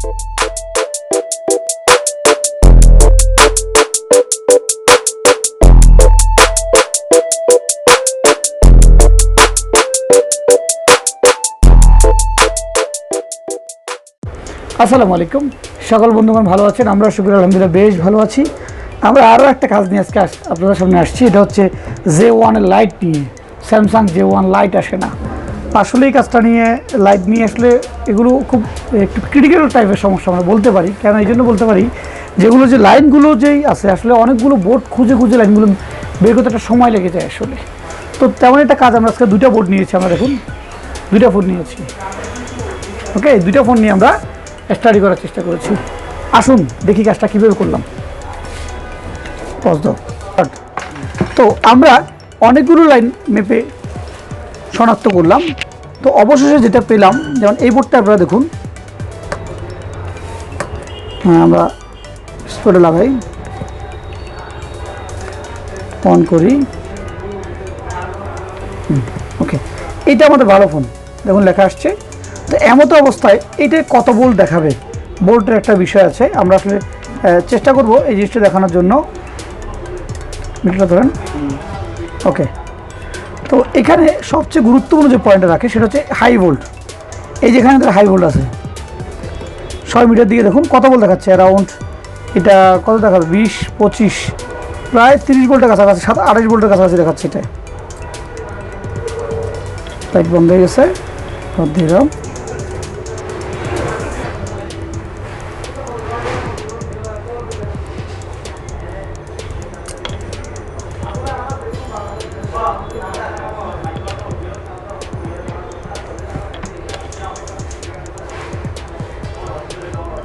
আসসালামু আলাইকুম, সকল বন্ধুগণ ভালো আছেন? আমরা শুকর আলহামদুলিল্লাহ বেশ ভালো আছি। আমরা আরও একটা কাজ নিয়ে আজকে আপনাদের সামনে আসছি। এটা হচ্ছে J1 লাইট নিয়ে। স্যামসাং J1 লাইট আসে না, আসলে এই কাজটা নিয়ে লাইট নিয়ে আসলে এগুলো খুব একটু ক্রিটিক্যাল টাইপের সমস্যা আমরা বলতে পারি। কেন এই জন্য বলতে পারি, যেগুলো যে লাইনগুলো যেই আছে আসলে অনেকগুলো বোর্ড খুঁজে খুঁজে লাইনগুলো বের করতে একটা সময় লেগে যায় আসলে। তো তেমন একটা কাজ আমরা আজকে দুইটা বোর্ড নিয়েছি। আমরা দেখুন দুইটা ফোন নিয়েছি। ওকে, দুইটা ফোন নিয়ে আমরা স্টাডি করার চেষ্টা করেছি। আসুন দেখি কাজটা কীভাবে করলাম। তো আমরা অনেকগুলো লাইন মেপে শনাক্ত করলাম। তো অবশেষে যেটা পেলাম, যেমন এই বোর্ডটা আপনারা দেখুন, আমরা স্পটে লাগাই, অন করি। ওকে, এইটা আমাদের ভালো ফোন, দেখুন লেখা আসছে। তো এমতো অবস্থায় এইটা কত ভোল্ট দেখাবে, ভোল্টের একটা বিষয় আছে। আমরা আসলে চেষ্টা করব এই জিনিসটা দেখানোর জন্য। মিটারটা ধরেন। ওকে, তো এখানে সবচেয়ে গুরুত্বপূর্ণ যে পয়েন্টটা রাখে সেটা হচ্ছে হাই ভোল্ট। এই যেখানে হাই ভোল্ট আছে 6 মিটার দিকে দেখুন কত ভোল্ট দেখাচ্ছে। অ্যারাউন্ড এটা কত দেখাবে, 20-25 প্রায় 30 ভোল্টের কাছাকাছি, 27-28 ভোল্টের কাছাকাছি দেখাচ্ছে। এটা লাইট বন্ধ হয়ে গেছে, দিলাম।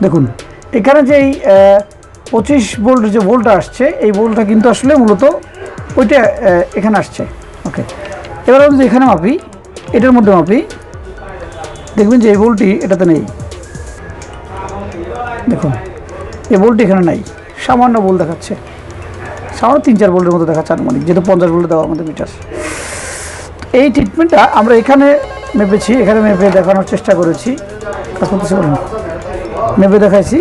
দেখুন এখানে যে 25 ভোল্টের যে ভোল্টটা আসছে, এই ভোল্টটা কিন্তু আসলে মূলত ওইটা এখানে আসছে। ওকে, এবার আমি যদি এখানে মাপি, এটার মধ্যে মাপি, দেখবেন যে এই ভোল্টটি এটাতে নেই। দেখুন এই ভোল্টটি এখানে নাই, সামান্য ভোল্ট দেখাচ্ছে, সামান্য 3-4 ভোল্টের মতো দেখাচ্ছে আনুমানিক, যেহেতু 50 ভোল্টে দেওয়া আমাদের মিটার। এই ট্রিটমেন্টটা আমরা এখানে মেপেছি, এখানে মেপে দেখানোর চেষ্টা করেছি। কাজ করতেছি, বলুন, মেপে দেখাইছি।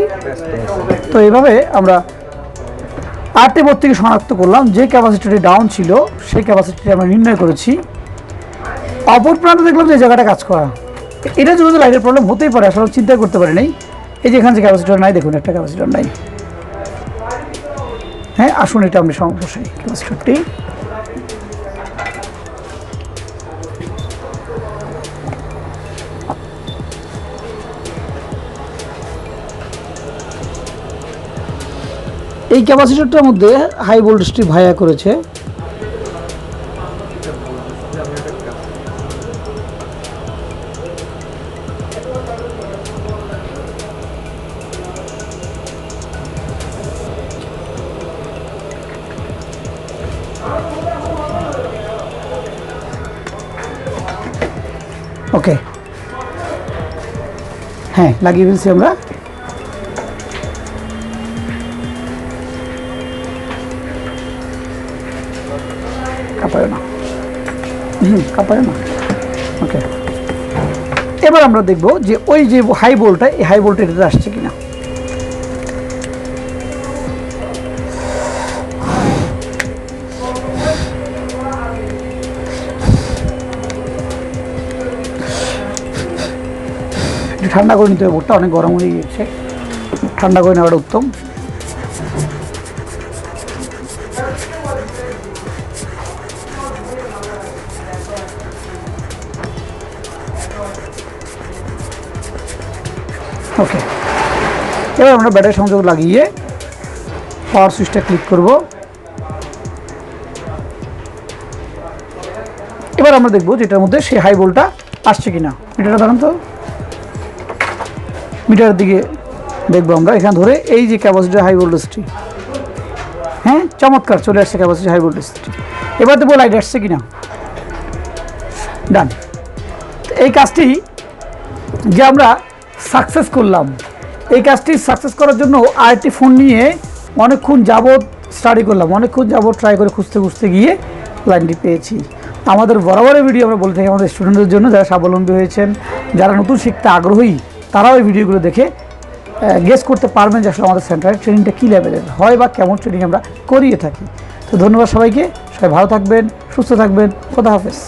তো এইভাবে আমরা 8টি বোর্ড থেকে শনাক্ত করলাম, যে ক্যাপাসিটিটি ডাউন ছিল সেই ক্যাপাসিটিটি আমরা নির্ণয় করেছি। অপর প্রান্তে দেখলাম যে জায়গাটা কাজ করা, এটা যদি লাইটের প্রবলেম হতেই পারে, আসলে চিন্তা করতে পারি নাই। এই যে এখানে যে ক্যাপাসিটার নাই, দেখুন একটা ক্যাপাসিটার নাই। হ্যাঁ, আসুন এটা আমরা বসাই ক্যাপাসিটারটি। এই ক্যাপাসিটরটার মধ্যে হাই ভোল্টেজটি ভাইয়া করেছে। ওকে, হ্যাঁ লাগিয়ে ফেলছি আমরা। কাঁপায় না, কাঁপায় না। ওকে, এবার আমরা দেখব যে ওই যে হাই ভোল্টটা, এই হাই ভোল্টটা এটাতে আসছে কিনা। ঠান্ডা করে নিতে হবে, ভোল্টটা অনেক গরম হয়ে গিয়েছে, ঠান্ডা করে নেওয়াটা উত্তম। ওকে, এবার আমরা ব্যাটারি সংযোগ লাগিয়ে পাওয়ার সুইচটা ক্লিক করব। এবার আমরা দেখব যেটার মধ্যে সেই হাই ভোল্টটা আসছে কিনা। মিটারটা ধরেন তো, মিটারের দিকে দেখবো আমরা। এখানে ধরে এই যে ক্যাপাসিটি হাই ভোল্টেজটি, হ্যাঁ চমৎকার চলে আসছে ক্যাপাসিটি হাই ভোল্টেজটি। এবার দেখবো লাইট আসছে কিনা। ডান। এই কাজটি যে আমরা সাকসেস করলাম, এই কাজটি সাকসেস করার জন্য আরেকটি ফোন নিয়ে অনেকক্ষণ যাবত স্টাডি করলাম, অনেকক্ষণ যাবত ট্রাই করে খুঁজতে খুঁজতে গিয়ে লাইনটি পেয়েছি। আমাদের বরাবরের ভিডিও আমরা বলে থাকি আমাদের স্টুডেন্টদের জন্য, যারা স্বাবলম্বী হয়েছেন, যারা নতুন শিখতে আগ্রহী, তারাও এই ভিডিওগুলো দেখে গেস করতে পারবেন যে আসলে আমাদের সেন্টারে ট্রেনিংটা কী লেভেলের হয় বা কেমন ট্রেনিং আমরা করিয়ে থাকি। তো ধন্যবাদ সবাইকে, সবাই ভালো থাকবেন, সুস্থ থাকবেন, খোদা হাফেজ।